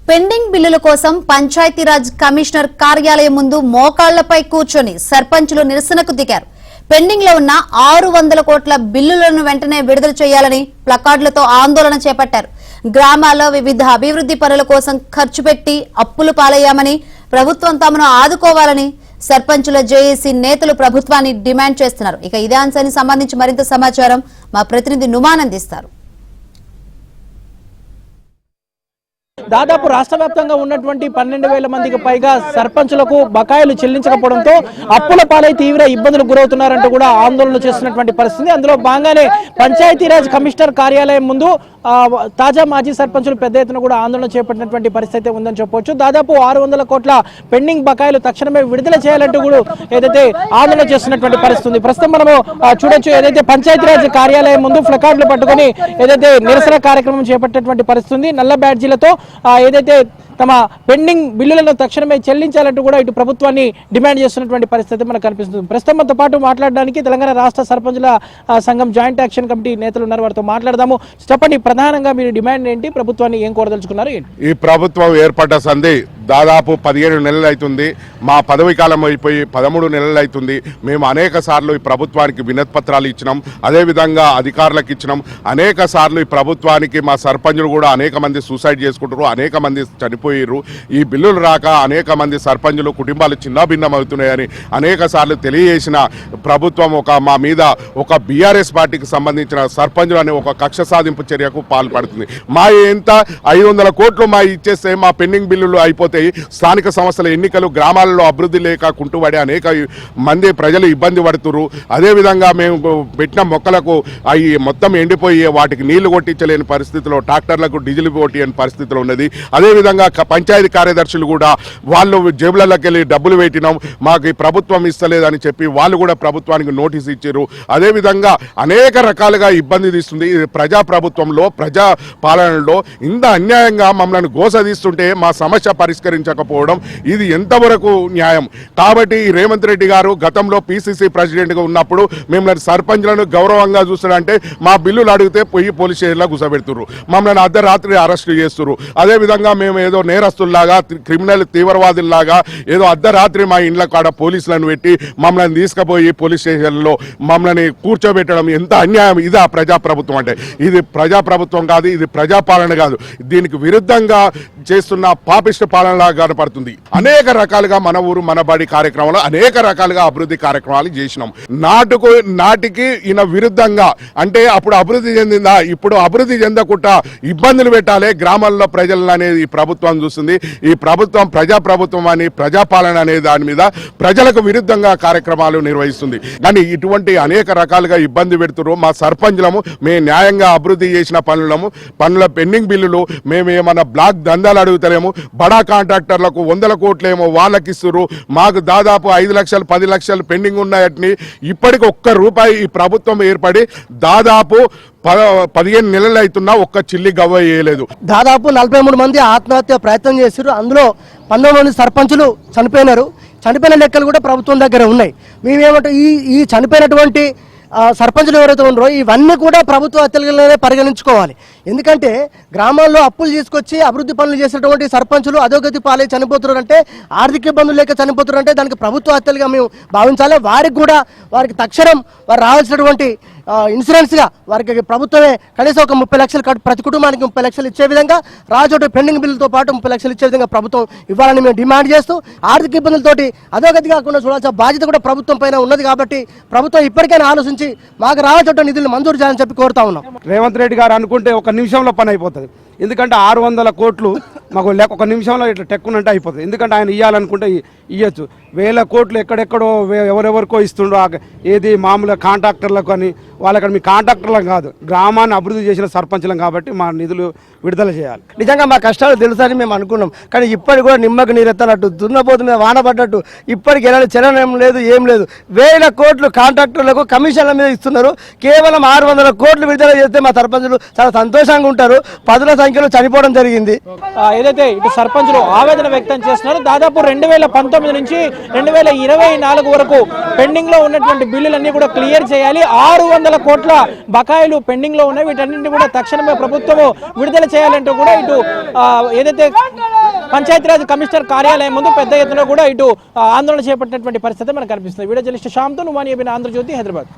Pending బిల్లుల కోసం Panchayati Raj commissioner కార్యాలయం ముందు మోకాళ్లపై కూర్చొని సర్పంచులు నిరసనకు దిగారు. పెండింగ్ లో ఉన్న 600 కోట్ల బిల్లులను వెంటనే విడుదల చేయాలని ప్లకార్డులతో ఆందోళన చేపట్టారు. గ్రామాల్లో వివిధ అభివృద్ధి పనుల కోసం ఖర్చు పెట్టి అప్పులు పాలయ్యామని, ప్రభుత్వం తమను ఆదుకోవాలని సర్పంచుల జేఏసీ నేతలు ప్రభుత్వాన్ని డిమాండ్ చేస్తున్నారు. ఇక ఇదే అంశానికి సంబంధించి మరింత సమాచారం మా ప్రతినిధి నుమాన్ అందిస్తారు. దాదాపు రాష్ట్ర వ్యాప్తంగా ఉన్నటువంటి 12,000 మందికి పైగా సర్పంచులకు బకాయిలు చెల్లించకపోవడంతో అప్పుల పాలై తీవ్ర ఇబ్బందులు గురవుతున్నారంటూ కూడా ఆందోళన చేస్తున్నటువంటి పరిస్థితి. అందులో భాగంగానే పంచాయతీరాజ్ కమిషనర్ కార్యాలయం ముందు తాజా మాజీ సర్పంచులు పెద్ద ఎత్తున కూడా ఆందోళన చేపట్టినటువంటి పరిస్థితి ఉందని చెప్పవచ్చు. దాదాపు 600 కోట్ల పెండింగ్ బకాయిలు తక్షణమే విడుదల చేయాలంటూ కూడా ఏదైతే ఆందోళన చేస్తున్నటువంటి పరిస్థితి. ప్రస్తుతం మనము చూడొచ్చు, ఏదైతే పంచాయతీరాజ్ కార్యాలయం ముందు ప్లకార్డులు పట్టుకుని ఏదైతే నిరసన కార్యక్రమం చేపట్టేటువంటి పరిస్థితి, నల్ల బ్యాడ్జీలతో ఏదైతే తమ పెండింగ్ బిల్లులను తక్షణమే చెల్లించాలంటూ కూడా ఇటు ప్రభుత్వాన్ని డిమాండ్ చేస్తున్నటువంటి పరిస్థితి మనకు కనిపిస్తుంది. ప్రస్తుతం మనతో పాటు మాట్లాడడానికి తెలంగాణ రాష్ట్ర సర్పంచుల సంఘం జాయింట్ యాక్షన్ కమిటీ నేతలు ఉన్నారు, వారితో మాట్లాడదాము. చెప్పండి, ప్రధానంగా మీరు డిమాండ్ ఏంటి, ప్రభుత్వాన్ని ఏం కోరదలుచుకున్నారు? ఈ ప్రభుత్వం ఏర్పడ్డ సంధి దాదాపు 17 నెలలు అవుతుంది. మా పదవి కాలం అయిపోయి 13 నెలలు అవుతుంది. మేము అనేక సార్లు ఈ ప్రభుత్వానికి వినతి పత్రాలు ఇచ్చినాం, అదేవిధంగా అధికారులకు ఇచ్చినాం. అనేక సార్లు ఈ ప్రభుత్వానికి మా సర్పంచులు కూడా అనేక మంది సూసైడ్ చేసుకుంటారు, అనేక మంది చనిపోయారు. ఈ బిల్లులు రాక అనేక మంది సర్పంచులు కుటుంబాలు చిన్నభిన్నం అవుతున్నాయని అనేక సార్లు తెలియజేసిన ప్రభుత్వం మా మీద ఒక బీఆర్ఎస్ పార్టీకి సంబంధించిన సర్పంచులు అనే ఒక కక్ష సాధింపు చర్యకు పాల్పడుతుంది. మా ఎంత 500 కోట్లు మా ఇచ్చేస్తే మా పెండింగ్ బిల్లులు అయిపోతాయి. స్థానిక సంస్థల ఎన్నికలు, గ్రామాలలో అభివృద్ధి లేక కుంటుబడి అనేక మంది ప్రజలు ఇబ్బంది పడుతున్నారు. అదేవిధంగా మేము పెట్టిన మొక్కలకు అవి మొత్తం ఎండిపోయి వాటికి నీళ్లు కొట్టించలేని పరిస్థితిలో, ట్రాక్టర్లకు డీజిల్ కొట్టియని పరిస్థితిలో ఉన్నది. అదేవిధంగా పంచాయతీ కార్యదర్శులు కూడా వాళ్ళు జేబులలోకి వెళ్ళి డబ్బులు పెట్టినాం, మాకు ఈ ప్రభుత్వం ఇస్తలేదని చెప్పి వాళ్ళు కూడా ప్రభుత్వానికి నోటీస్ ఇచ్చారు. అదేవిధంగా అనేక రకాలుగా ఇబ్బంది తీస్తుంది. ప్రజా ప్రభుత్వంలో, ప్రజా పాలనలో ఇంత అన్యాయంగా మమ్మల్ని గోసదీస్తుంటే మా సమస్య పరిష్కరించకపోవడం ఇది ఎంతవరకు న్యాయం? కాబట్టి రేవంత్ రెడ్డి గారు గతంలో పిసిసి ప్రెసిడెంట్గా ఉన్నప్పుడు మిమ్మల్ని సర్పంచ్లను గౌరవంగా చూస్తారంటే మా బిల్లులు అడిగితే పోయి పోలీస్ స్టేషన్లో కూర్చోబెడుతున్నారు, మమ్మల్ని అర్ధరాత్రి అరెస్టు చేస్తున్నారు. అదేవిధంగా మేము ఏదో నేరస్తుల్లాగా, క్రిమినల్ తీవ్రవాదుల్లాగా ఏదో అర్ధరాత్రి మా ఇండ్ల కాడ పోలీసులను పెట్టి మమ్మల్ని తీసుకుపోయి పోలీస్ స్టేషన్లో మమ్మల్ని కూర్చోబెట్టడం ఎంత అన్యాయం! ఇదా ప్రజాప్రభుత్వం అంటే? ఇది ప్రజాప్రభుత్వం కాదు, ఇది ప్రజాపాలన కాదు. దీనికి విరుద్ధంగా చేస్తున్న పాపిష్ట పాలనలాగా కనపడుతుంది. అనేక రకాలుగా మన ఊరు మన బడి కార్యక్రమాలు, అనేక రకాలుగా అభివృద్ధి కార్యక్రమాలు చేసినాం. నాటికి ఈయన విరుద్ధంగా అంటే అప్పుడు అభివృద్ధి చెందిందా, ఇప్పుడు అభివృద్ధి చెందకుండా ఇబ్బందులు పెట్టాలి గ్రామాల్లో ప్రజలను అనేది ఈ ప్రభుత్వం చూస్తుంది. ఈ ప్రభుత్వం ప్రజాప్రభుత్వం అని, ప్రజాపాలన అనే దాని మీద ప్రజలకు విరుద్ధంగా కార్యక్రమాలు నిర్వహిస్తుంది. కానీ ఇటువంటి అనేక రకాలుగా ఇబ్బంది పెడుతున్నారు. మా సర్పంచులము మేము న్యాయంగా అభివృద్ధి చేసిన పనుల పెండింగ్ బిల్లులు మేము ఏమన్నా బ్లాక్ దందాలు అడుగుతలేము, బడా కాంట్రాక్టర్లకు 100 కోట్లేమో వాళ్ళకి ఇస్తున్నారు. మాకు దాదాపు 5 లక్షలు 10 లక్షలు పెండింగ్ ఉన్నాయని ఇప్పటికి ₹1 ఈ ప్రభుత్వం ఏర్పడి దాదాపు 15 నెలలు అవుతున్నా ఒక్క చిల్లి గవ్వ వేయలేదు. దాదాపు 43 మంది ఆత్మహత్య ప్రయత్నం చేశారు. అందులో 19 మంది సర్పంచులు చనిపోయినారు. చనిపోయిన లెక్కలు కూడా ప్రభుత్వం దగ్గర ఉన్నాయి. మేమేమంటే ఈ చనిపోయినటువంటి సర్పంచులు ఎవరైతే ఉన్నారో ఇవన్నీ కూడా ప్రభుత్వ హత్యలుగానే పరిగణించుకోవాలి. ఎందుకంటే గ్రామాల్లో అప్పులు తీసుకొచ్చి అభివృద్ధి పనులు చేసినటువంటి సర్పంచులు అధోగతి పాలై చనిపోతున్నారంటే, ఆర్థిక ఇబ్బందులు లేక చనిపోతున్నారంటే దానికి ప్రభుత్వ హత్యలుగా మేము భావించాలి. వారికి తక్షణం వారు రావాల్సినటువంటి ఇన్సూరెన్స్గా వారికి ప్రభుత్వమే కనీసం ఒక 30 లక్షలు ప్రతి కుటుంబానికి 30 లక్షలు ఇచ్చే విధంగా, రాజోటి పెండింగ్ బిల్లుతో పాటు 30 లక్షలు ఇచ్చే విధంగా ప్రభుత్వం ఇవ్వాలని మేము డిమాండ్ చేస్తూ, ఆర్థిక ఇబ్బందులతోటి అధోగతి కాకుండా చూడాల్సిన బాధ్యత కూడా ప్రభుత్వం పైన ఉన్నది. కాబట్టి ప్రభుత్వం ఇప్పటికైనా ఆలోచించి మాకు రావాల్సిన నిధులు మంజూరు చేయాలని చెప్పి కోరుతా ఉన్నాం. రేవంత్ రెడ్డి గారు అనుకుంటే ఒక నిమిషంలో పని అయిపోతుంది. ఎందుకంటే 600 కోట్లు మాకు ఒక నిమిషంలో ఇట్లా టెక్కునంటే అయిపోతుంది. ఎందుకంటే ఆయన ఇవ్వాలనుకుంటే ఇవ్వచ్చు. 1000 కోట్లు ఎక్కడెక్కడో ఎవరెవరికో ఇస్తుండో, ఏది మామూలుగా కాంట్రాక్టర్లకు అని వాళ్ళకి. మీ కాంట్రాక్టర్లకు కాదు, గ్రామాన్ని అభివృద్ధి చేసిన సర్పంచులం కాబట్టి మా నిధులు విడుదల చేయాలి. నిజంగా మా కష్టాలు తెలుసని మేము అనుకున్నాం. కానీ ఇప్పటికి కూడా నిమ్మకు నీరెత్తనట్టు, దున్నపోతు మీద వాన పడ్డట్టు ఇప్పటికి ఎలాంటి చలనం లేదు, ఏం లేదు. 1000 కోట్లు కాంట్రాక్టర్లకు కమిషన్ల మీద ఇస్తున్నారు. కేవలం 600 కోట్లు విడుదల చేస్తే మా సర్పంచులు చాలా సంతోషంగా ఉంటారు. 10ల సంఖ్యలో చనిపోవడం జరిగింది. ఏదైతే ఇటు సర్పంచులు ఆవేదన వ్యక్తం చేస్తున్నారు. దాదాపు 2019 నుంచి 2024 వరకు పెండింగ్ లో ఉన్నటువంటి బిల్లులన్నీ కూడా క్లియర్ చేయాలి. 600 కోట్ల బకాయిలు పెండింగ్ లో ఉన్నాయి. వీటన్నింటినీ కూడా తక్షణమే ప్రభుత్వం విడుదల చేయాలంటూ కూడా ఇటు ఏదైతే పంచాయతీరాజ్ కమిషనర్ కార్యాలయం ముందు పెద్ద ఎత్తున కూడా ఇటు ఆందోళన చేపట్టినటువంటి పరిస్థితి మనకు కనిపిస్తుంది. వీడియో జర్నలిస్ట్ శ్యామ్తో నుమాని ఆంధ్రజ్యోతి, హైదరాబాద్.